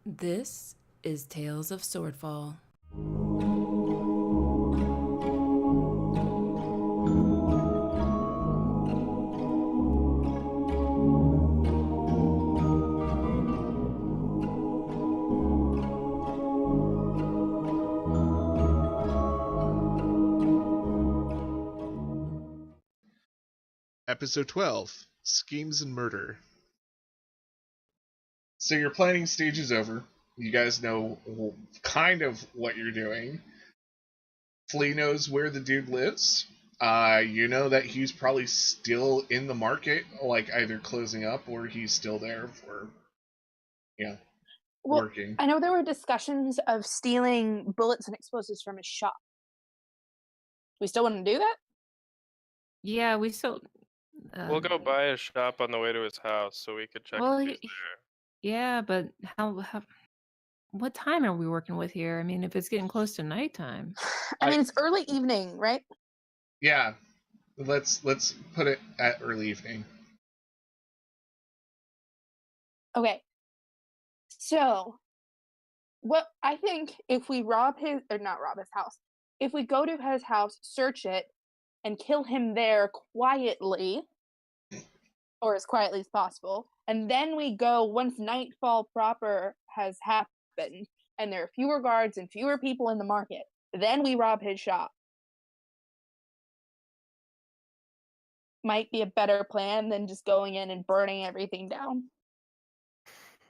This is Tales of Swordfall. Episode 12, Schemes and Murder. So your planning stage is over. You guys know kind of what you're doing. Flea knows where the dude lives. You know that he's probably still in the market, like either closing up or he's still there for, working. I know there were discussions of stealing bullets and explosives from his shop. We still want to do that? Yeah, we still... we'll go by his shop on the way to his house so we could check if he's there. Yeah, but how what time are we working with here? I mean, if it's getting close to nighttime. I mean, it's early evening, right? Yeah. Let's put it at early evening. Okay. So, what I think if we not rob his house, if we go to his house, search it, and kill him there quietly, or as quietly as possible, and then we go once nightfall proper has happened, and there are fewer guards and fewer people in the market, then we rob his shop. Might be a better plan than just going in and burning everything down.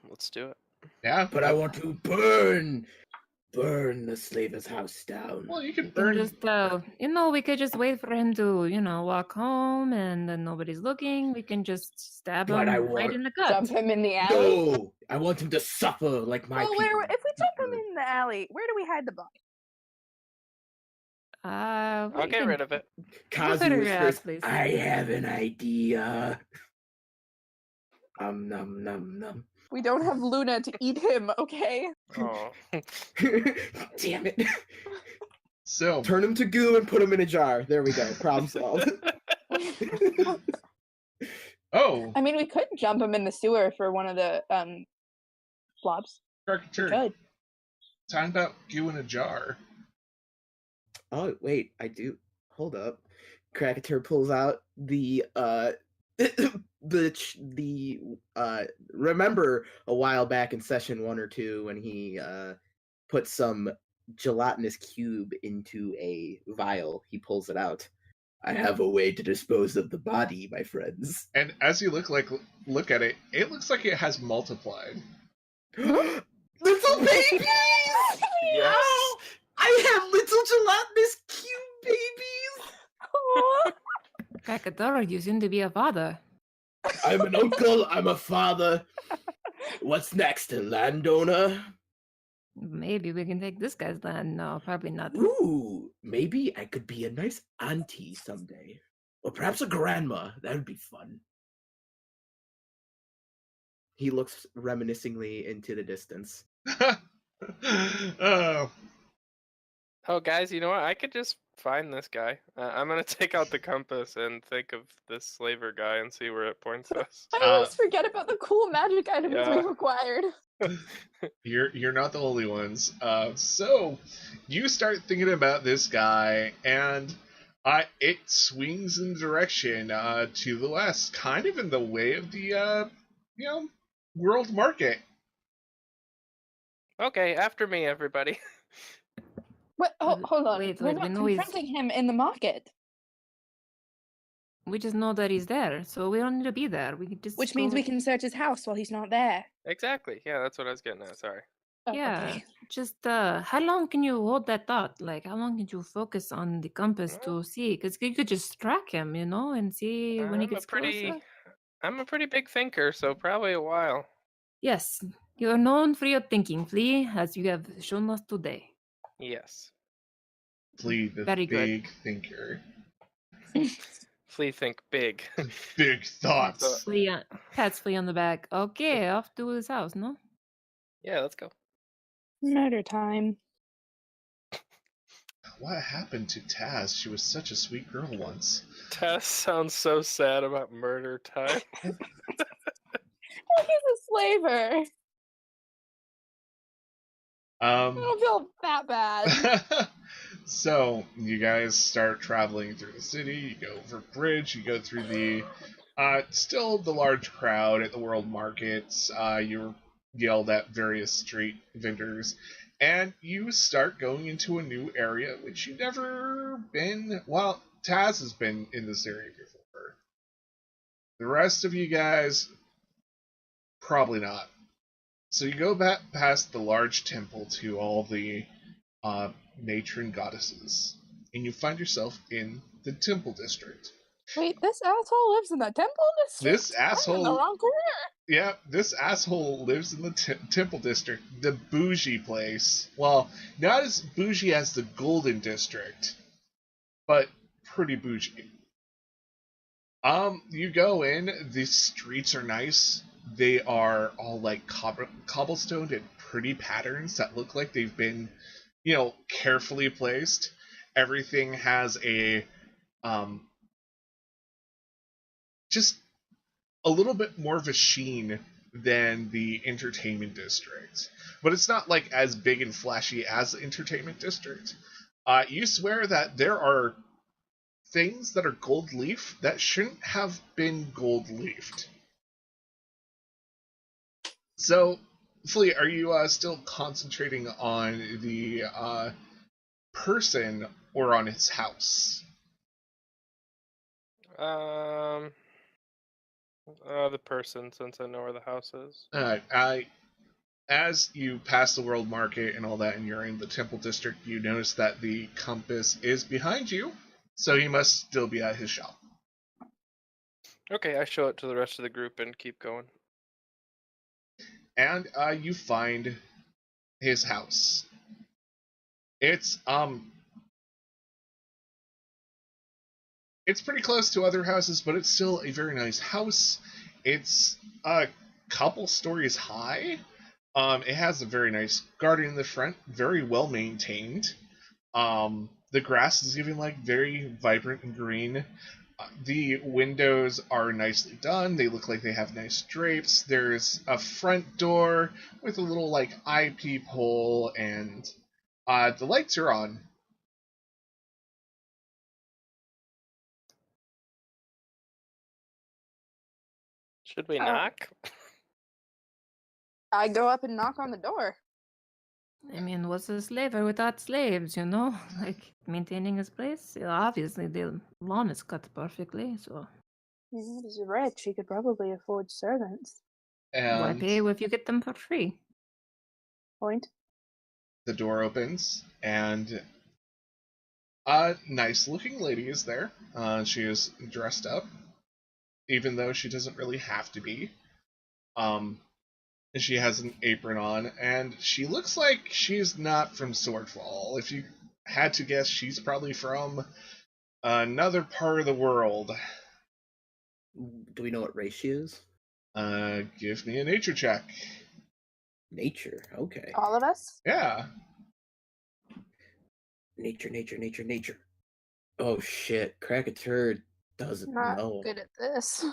Let's do it. Yeah. But I want to burn the slaver's house down. Well, you can We burn... just, we could just wait for him to, walk home and then nobody's looking. We can just stab him right in the gut. Jump him in the alley? No! I want him to suffer like my people. If we jump him in the alley, where do we hide the body? I'll get rid of it. Kazu whispers, I have an idea. Nom nom nom. We don't have Luna to eat him, okay? Oh. Damn it. So turn him to goo and put him in a jar. There we go. Problem solved. Oh. I mean, we could jump him in the sewer for one of the blobs. Good. Talking about goo in a jar. Oh, wait, I do. Hold up. Crackateur pulls out the remember a while back in session 1 or 2 when he put some gelatinous cube into a vial. He pulls it out. I have a way to dispose of the body, my friends. And as you look at it, it looks like it has multiplied. Little babies! Yes. Oh, I have little gelatinous cube babies! Kakadora, you seem to be a father. I'm an uncle, I'm a father. What's next, a landowner? Maybe we can take this guy's land. No, probably not. Ooh, maybe I could be a nice auntie someday. Or perhaps a grandma. That would be fun. He looks reminiscingly into the distance. Oh, guys, you know what? I could just find this guy. I'm going to take out the compass and think of this slaver guy and see where it points us. I always forget about the cool magic items we required. You're not the only ones. So you start thinking about this guy, and it swings in direction to the west, kind of in the way of the world market. Okay, after me, everybody. What? Hold on. Wait, We're we not know he's... confronting him in the market. We just know that he's there, so we don't need to be there. We can just Which means we can search his house while he's not there. Exactly. Yeah, that's what I was getting at. Sorry. Oh, yeah. okay. Just how long can you hold that thought? Like, how long can you focus on the compass to see? Because you could just track him, and see when he gets closer. I'm a pretty big thinker, so probably a while. Yes, you are known for your thinking, Flea, as you have shown us today. Yes. Flea, the Very big good. thinker. Flea think big. Big thoughts. Pats Flea on the back. Okay, off to his house, no? Yeah, let's go. Murder time. What happened to Taz? She was such a sweet girl once. Taz sounds so sad about murder time. Well, he's a slaver. I don't feel that bad. So you guys start traveling through the city. You go over a bridge. You go through the still the large crowd at the world markets. You're yelled at various street vendors, and you start going into a new area which you've never been. Well, Taz has been in this area before. The rest of you guys, probably not. So you go back past the large temple to all the matron goddesses, and you find yourself in the temple district. Wait, this asshole lives in the temple district? This I'm in the asshole, wrong career. yeah, this asshole lives in the temple district, the bougie place. Well, not as bougie as the golden district, but pretty bougie. You go in, the streets are nice. They are all like cobblestoned and pretty patterns that look like they've been, carefully placed. Everything has a, just a little bit more of a sheen than the entertainment district. But it's not like as big and flashy as the entertainment district. You swear that there are things that are gold leaf that shouldn't have been gold leafed. So, Flea, are you still concentrating on the person or on his house? The person, since I know where the house is. As you pass the world market and all that, and you're in the temple district, you notice that the compass is behind you, so he must still be at his shop. Okay, I show it to the rest of the group and keep going. And you find his house. It's pretty close to other houses, but it's still a very nice house. It's a couple stories high. It has a very nice garden in the front, very well maintained. The grass is even like very vibrant and green. The windows are nicely done. They look like they have nice drapes. There's a front door with a little like eye peephole, and the lights are on. Should we knock? I go up and knock on the door. I mean, what's a slaver without slaves, Like, maintaining his place? Obviously, the lawn is cut perfectly, so... He's rich. He could probably afford servants. And why pay if you get them for free? Point. the door opens, and a nice-looking lady is there. She is dressed up, even though she doesn't really have to be. She has an apron on, and she looks like she's not from Swordfall. If you had to guess, she's probably from another part of the world. Do we know what race she is? Give me a nature check. Nature, okay. All of us? Yeah. Nature. Oh shit, Krakatur doesn't Not know. good at this.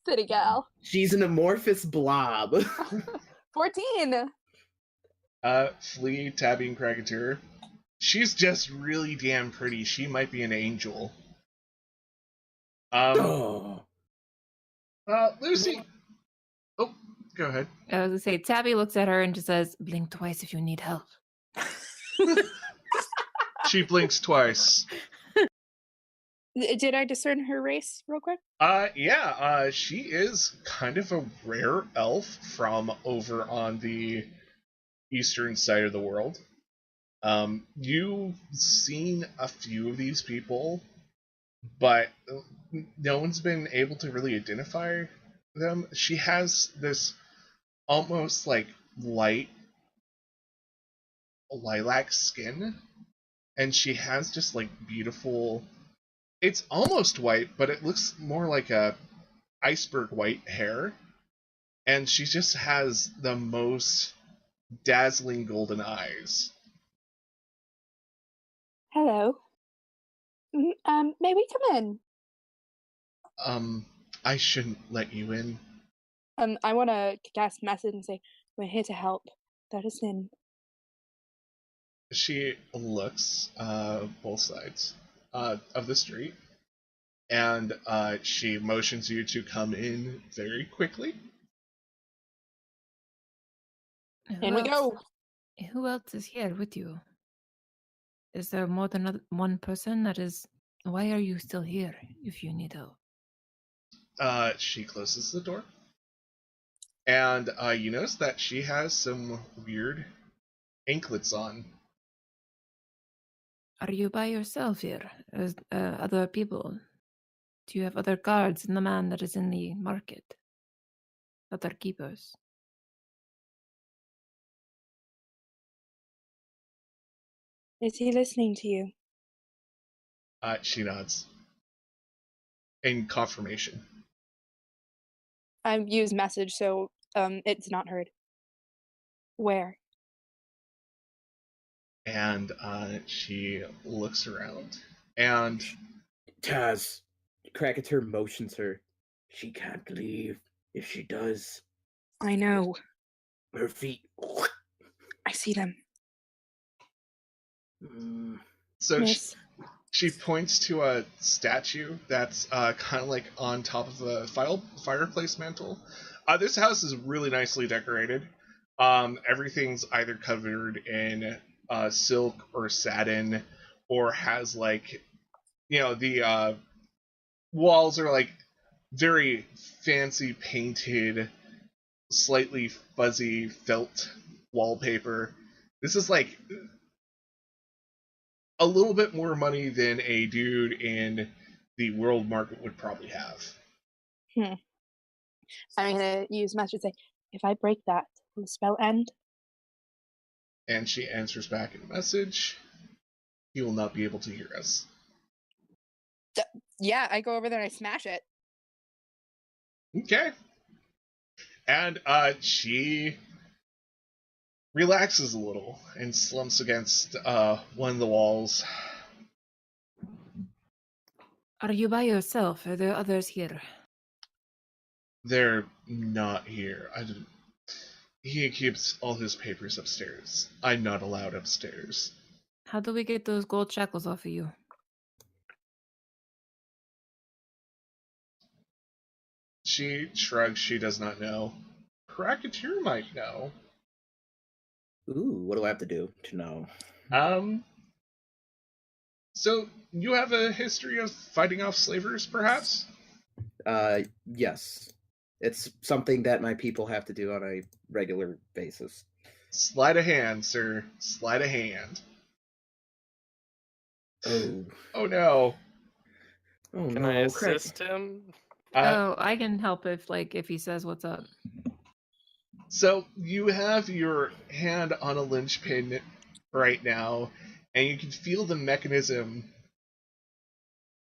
City gal. She's an amorphous blob. 14. Flea, Tabby, and Krakatur. She's just really damn pretty. She might be an angel. Oh. Lucy. Oh, go ahead. I was gonna say, Tabby looks at her and just says, blink twice if you need help. She blinks twice. Did I discern her race real quick? Yeah, she is kind of a rare elf from over on the eastern side of the world. You've seen a few of these people, but no one's been able to really identify them. She has this almost like light lilac skin, and she has just like beautiful, it's almost white, but it looks more like a iceberg white hair, and she just has the most dazzling golden eyes. Hello. May we come in? I shouldn't let you in. I want to cast message and say, we're here to help. Let us in. she looks both sides of the street, and she motions you to come in very quickly. In we go. Who else is here with you? Is there more than one person that is... Why are you still here if you need help? She closes the door, and you notice that she has some weird anklets on. Are you by yourself here? Is other people? Do you have other guards and the man that is in the market? Other keepers? Is he listening to you? She nods in confirmation. I've used message, so it's not heard. Where? And she looks around, and Taz, Krakatoa motions her. She can't leave. If she does, I know. her feet. I see them. so Miss. she points to a statue that's kind of like on top of a fireplace mantle. This house is really nicely decorated. Everything's either covered in silk or satin, or has like, the walls are like very fancy painted, slightly fuzzy felt wallpaper. This is like a little bit more money than a dude in the world market would probably have. I'm gonna use message to say, if I break that, will the spell end? And she answers back in a message. He will not be able to hear us. Yeah, I go over there and I smash it. Okay. And she relaxes a little and slumps against one of the walls. Are you by yourself? Are there others here? They're not here. He keeps all his papers upstairs. I'm not allowed upstairs. How do we get those gold shackles off of you? She shrugs. She does not know. Krakatoa might know. Ooh, what do I have to do to know? So you have a history of fighting off slavers, perhaps? Yes. It's something that my people have to do on a regular basis. Sleight of hand, sir. Sleight of hand. Oh. Oh no. Oh Can no. I assist him? I can help if he says what's up. So you have your hand on a linchpin right now, and you can feel the mechanism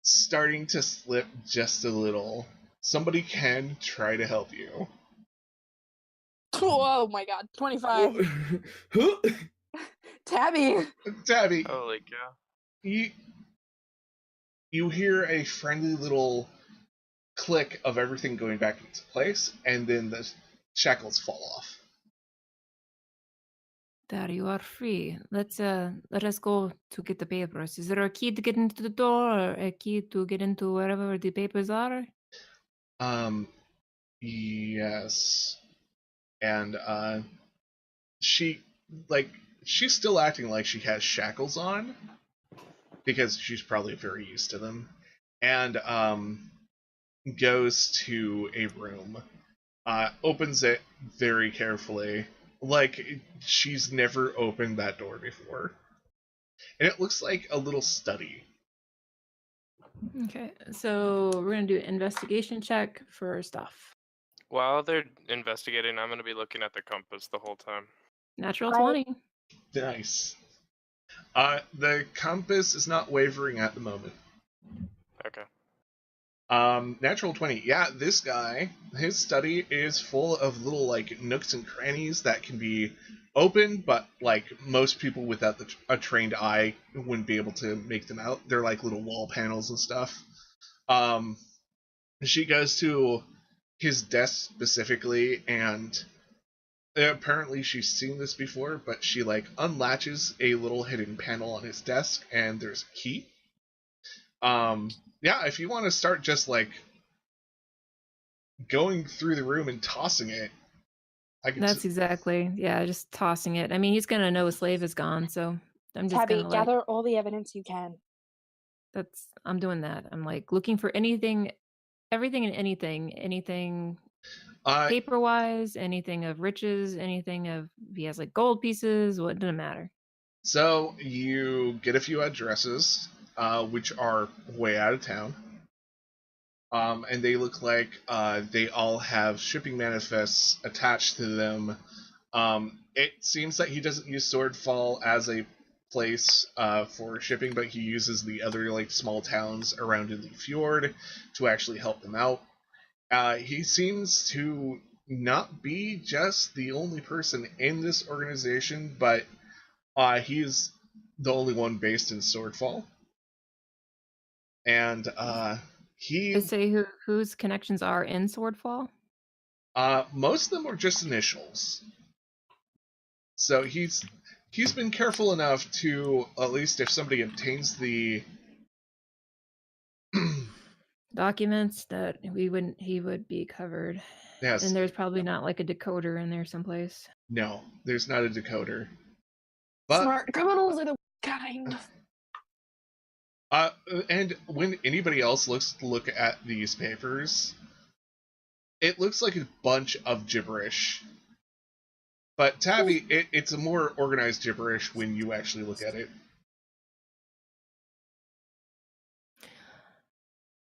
starting to slip just a little. Somebody can try to help you. Oh my god, 25. Tabby! Tabby, Holy cow. you hear a friendly little click of everything going back into place, and then the shackles fall off. There, you are free. Let us go to get the papers. Is there a key to get into the door, or a key to get into wherever the papers are? Yes. And she's still acting like she has shackles on, because she's probably very used to them, and goes to a room, opens it very carefully, like she's never opened that door before, and it looks like a little study. Okay, so we're gonna do an investigation check for stuff. While they're investigating, I'm going to be looking at the compass the whole time. Natural 20. Nice. The compass is not wavering at the moment. Okay. Natural 20. Yeah, this guy, his study is full of little, like, nooks and crannies that can be opened, but, like, most people without a trained eye wouldn't be able to make them out. They're like little wall panels and stuff. She goes to his desk specifically and apparently she's seen this before, but she like unlatches a little hidden panel on his desk, and there's a key. Yeah, if you want to start just like going through the room and tossing it, I could. That's exactly, yeah, just tossing it. I mean, he's gonna know a slave is gone, so I'm just Tabby, gonna like, gather all the evidence you can. I'm doing that. I'm like looking for anything, everything and anything paper-wise, anything of riches, anything of, if he has like gold pieces, what, doesn't matter. So you get a few addresses, which are way out of town. And they look like they all have shipping manifests attached to them. It seems that he doesn't use Swordfall as a place for shipping, but he uses the other like small towns around in the fjord to actually help them out. He seems to not be just the only person in this organization, but he's the only one based in Swordfall. And They say whose connections are in Swordfall? most of them are just initials. So he's been careful enough to, at least if somebody obtains the Documents that he would be covered. yes, And there's probably not like a decoder in there someplace. no, there's not a decoder. But Smart criminals are the kind. and when anybody else look at these papers, it looks like a bunch of gibberish. But Tabby, it's a more organized gibberish when you actually look at it.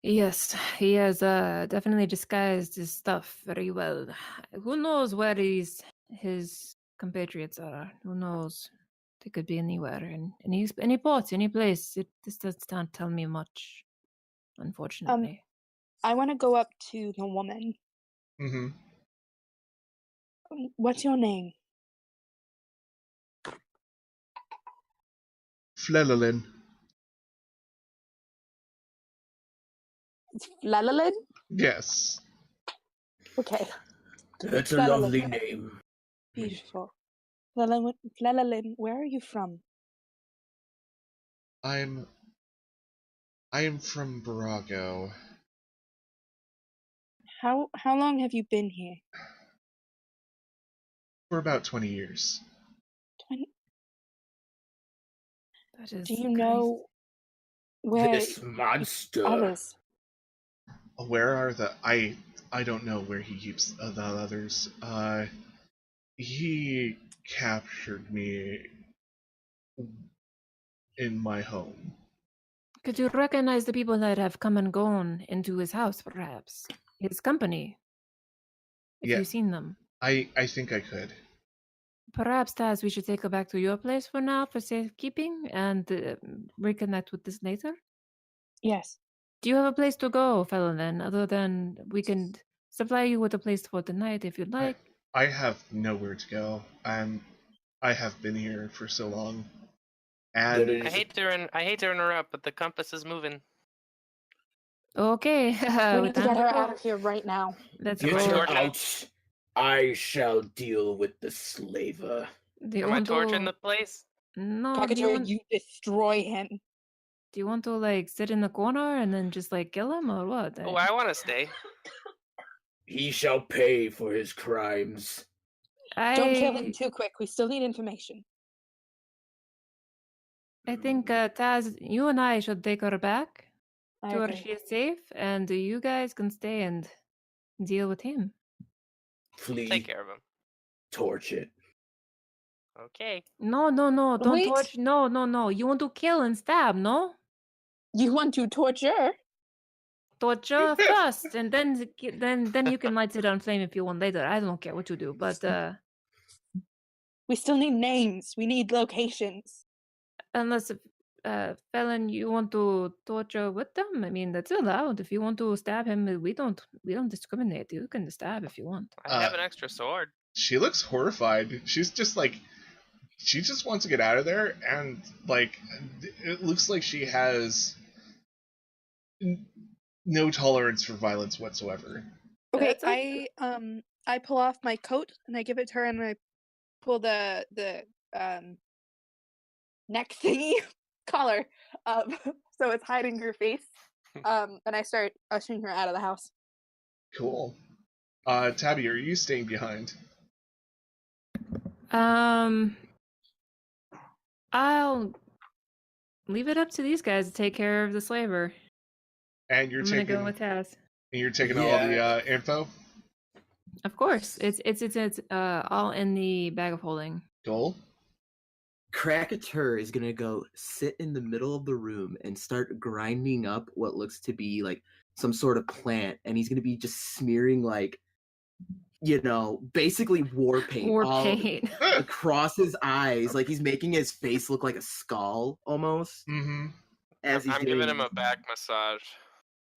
Yes, he has definitely disguised his stuff very well. Who knows where his compatriots are? Who knows? They could be anywhere, in any port, any place. This does not tell me much, unfortunately. I want to go up to the woman. Mm-hmm. What's your name? Flellalin. It's Flalalin? Yes. Okay. That's a Flalalin. lovely name. Beautiful. Flalalin, where are you from? I am from Barago. How long have you been here? For about 20 years. 20. That is Do you crazy. know where This monster. others? Where are the... I don't know where he keeps the others. He captured me in my home. Could you recognize the people that have come and gone into his house, perhaps? His company? If Yeah. you've seen them. I think I could. Perhaps, Taz, we should take her back to your place for now for safekeeping and reconnect with this later? Yes. Do you have a place to go, fellow, then, other than we can supply you with a place for the night if you'd like? I have nowhere to go. I have been here for so long. And I hate to interrupt, but the compass is moving. Okay. We need to get her out of here right now. Let's Get go. her Torch it. out. I shall deal with the slaver. Do you Am I want torching to... the place? No, do Packager, you destroy him. you want to, like, sit in the corner and then just, like, kill him, or what? Oh, I want to stay. He shall pay for his crimes. Don't kill him too quick. We still need information. I think, Taz, you and I should take her back I to where agree. she is safe, and you guys can stay and deal with him. Flee. Take care of him. Torch it. Okay. No, don't Wait. torch. No. You want to kill and stab, no? You want to torture? Torture first, and then you can light it on flame if you want later. I don't care what you do, but We still need names. We need locations. unless felon, you want to torture with them, I mean that's allowed. If you want to stab him, we don't discriminate. You can stab if you want. I have an extra sword. she looks horrified. She's just like, she just wants to get out of there, and like, it looks like she has no tolerance for violence whatsoever. Okay, That's okay. I pull off my coat and I give it to her, and I pull the neck thingy collar up so it's hiding her face. And I start ushering her out of the house. Cool. Tabby, are you staying behind? I'll leave it up to these guys to take care of the slaver. And you're I'm gonna taking go with Taz. and you're taking all the info? Of course, it's all in the bag of holding. Cool. Krakatur is gonna go sit in the middle of the room and start grinding up what looks to be like some sort of plant, and he's gonna be just smearing like, basically war paint War all paint. across his eyes, like he's making his face look like a skull almost. Mm-hmm. I'm giving him a back massage.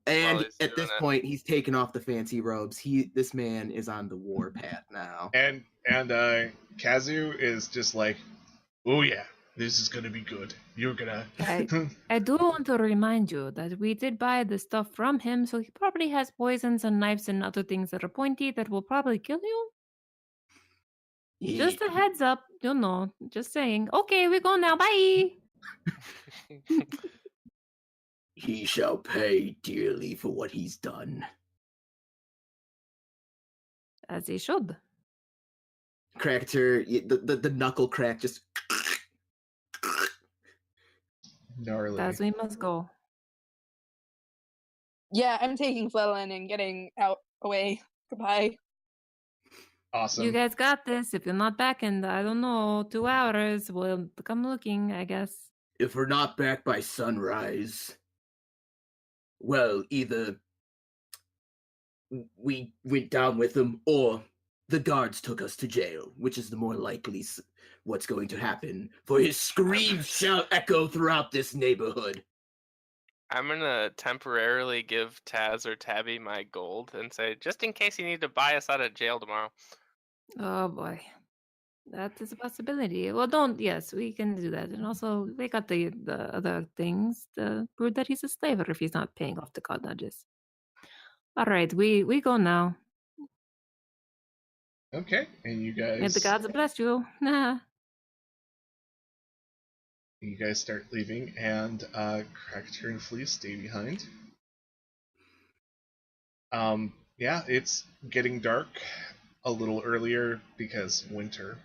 And at this point, he's taken off the fancy robes. This man is on the war path now. And Kazu is just like, oh yeah, this is gonna be good. You're gonna. I do want to remind you that we did buy the stuff from him, so he probably has poisons and knives and other things that are pointy that will probably kill you. Just a heads up, just saying. Okay, we go now. Bye. He shall pay dearly for what he's done. As he should. Krakatur, the knuckle crack just... Gnarly. As we must go. Yeah, I'm taking Flelin and getting out away. Goodbye. Awesome. You guys got this. If you're not back in, 2 hours, we'll come looking, I guess. If we're not back by sunrise, well, either we went down with them or the guards took us to jail, which is the more likely what's going to happen, for his screams shall echo throughout this neighborhood. I'm gonna temporarily give Taz or Tabby my gold and say, just in case you need to buy us out of jail tomorrow. Oh boy. That is a possibility. Well, yes, we can do that. And also, we got the other things to prove that he's a slaver if he's not paying off the god nudges. All right, we go now. Okay, and you guys... May the gods bless you. You guys start leaving, and Krakatur and Flea stay behind. Yeah, it's getting dark a little earlier because winter.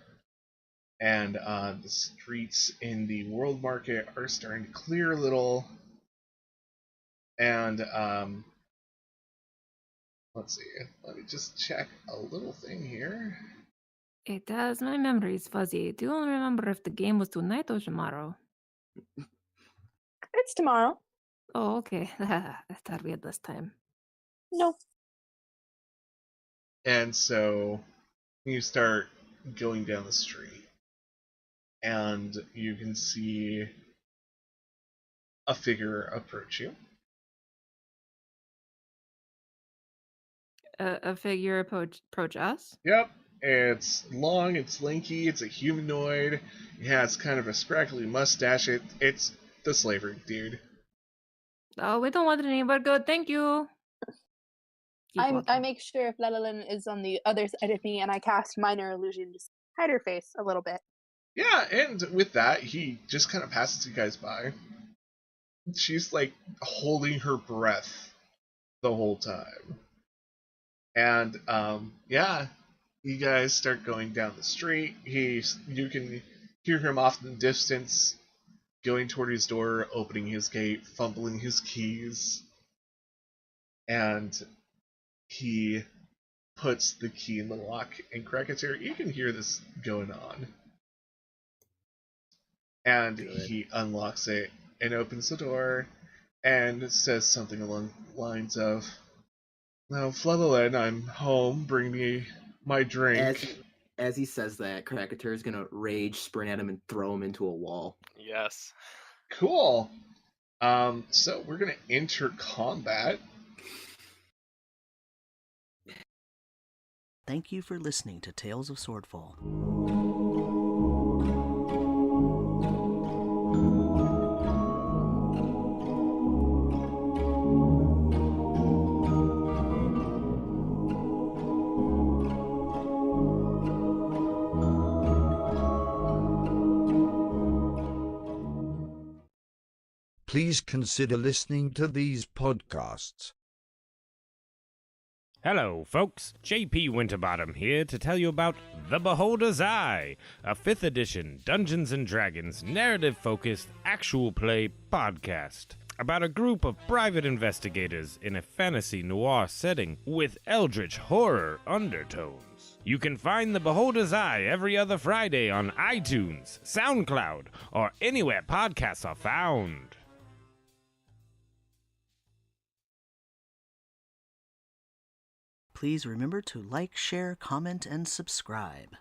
And the streets in the world market are starting to clear a little. And let's see, let me just check a little thing here. It does. My memory is fuzzy. Do you remember if the game was tonight or tomorrow? It's tomorrow. Oh, okay. I thought we had less time. No. And so you start going down the street. And you can see a figure approach you. A figure approach us? Yep. It's long, it's lanky, it's a humanoid. It has kind of a scraggly mustache. It's the slaver dude. Oh, we don't want it anymore. Good, thank you. I make sure Flalilin is on the other side of me, and I cast Minor Illusion, just hide her face a little bit. Yeah, and with that, he just kind of passes you guys by. She's like holding her breath the whole time. And yeah, you guys start going down the street. You can hear him off in the distance, going toward his door, opening his gate, fumbling his keys. And he puts the key in the lock. And Krakatur, you can hear this going on. And he unlocks it and opens the door and says something along the lines of, "Now, Flalilin, I'm home. Bring me my drink." As he says that, Krakatur is going to rage, sprint at him, and throw him into a wall. Yes. Cool. So we're going to enter combat. Thank you for listening to Tales of Swordfall. please consider listening to these podcasts. Hello, folks. JP Winterbottom here to tell you about The Beholder's Eye, a 5th edition Dungeons & Dragons narrative-focused actual play podcast about a group of private investigators in a fantasy noir setting with eldritch horror undertones. You can find The Beholder's Eye every other Friday on iTunes, SoundCloud, or anywhere podcasts are found. Please remember to like, share, comment, and subscribe.